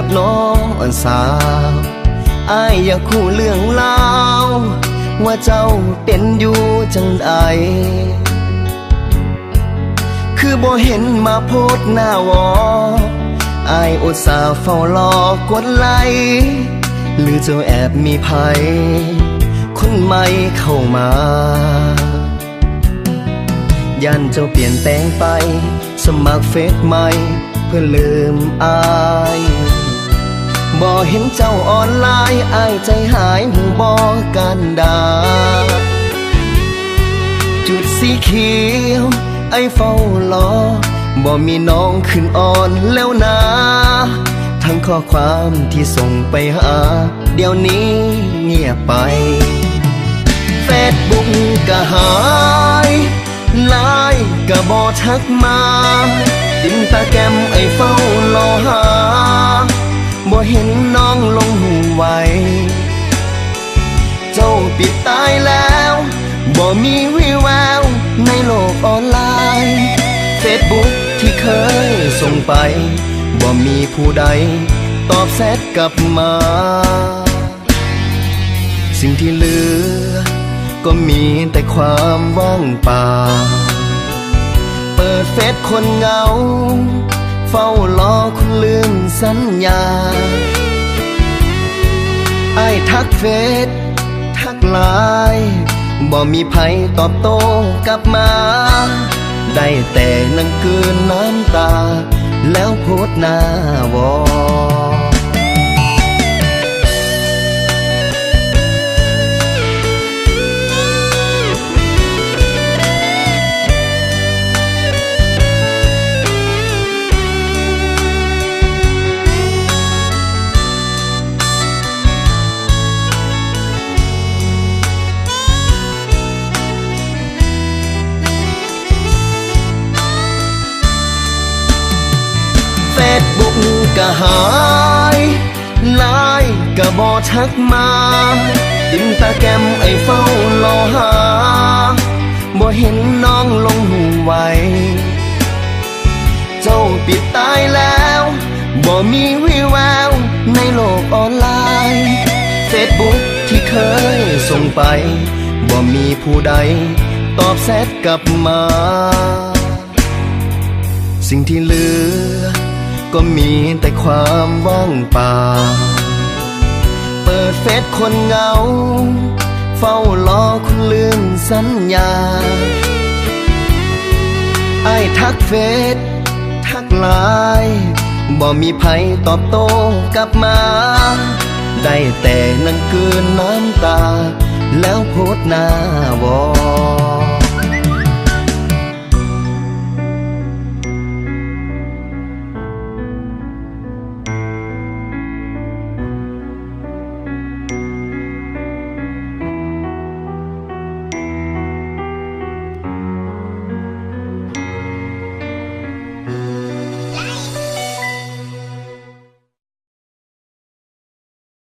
บน้องสาวอ้ายอยากคู่เรื่องเล่าว่าเจ้าเป็นอยู่จังใดคือบ่เห็นมาโพสหน้าวออ้ายอุตส่าห์เฝ้ารอกดไลค์หรือเจ้าแอบมีภัยคนใหม่เข้ามายันเจ้าเปลี่ยนแปลงไปสมัครเฟซใหม่เพื่อลืมอ้ายบ่เห็นเจ้าออนไลน์อ้ายใจหายหูบ่กันดาจุดสีเขียวไอ้เฝ้ารอบ่มีน้องขึ้นอ่อนแล้วนะทั้งข้อความที่ส่งไปหาเดี๋ยวนี้เงียบไปเฟซบุ๊กก็หายไลน์ก็บ่ทักมาอินสตาแกรมไอ้เฝ้ารอหาบ่เห็นน้องลงหูไว้เจ้าปิดตายแล้วบ่มีวิแววในโลกออนไลน์เฟซบุ๊กที่เคยส่งไปบ่มีผู้ใดตอบแชทกลับมาสิ่งที่เหลือก็มีแต่ความว่างเปล่าเปิดเฟซคนเหงาเฝ้ารอคุณลืมสัญญาอ้ายทักเฟซทักไลน์บ่มีไผตอบโต้กลับมาได้แต่นั่งคืนน้ำตาแล้วโพสหน้าวอเฟซบุ๊กก็หายไลน์ก็บ่ทักมาอินสตาแกรมไอ้เฝ้ารอหาบ่เห็นน้องลงหูไว้เจ้าปิดตายแล้วบ่มีวิแววในโลกออนไลน์เฟซบุ๊กที่เคยส่งไปบ่มีผู้ใดตอบแชทกลับมาสิ่งที่เหลือก็มีแต่ความว่างเปล่าเปิดเฟซคนเหงาเฝ้ารอคุณลืมสัญญาอ้ายทักเฟซทักไลน์บ่มีไผตอบโต้กลับมาได้แต่นั่งคืนน้ำตาแล้วโพสหน้าวอ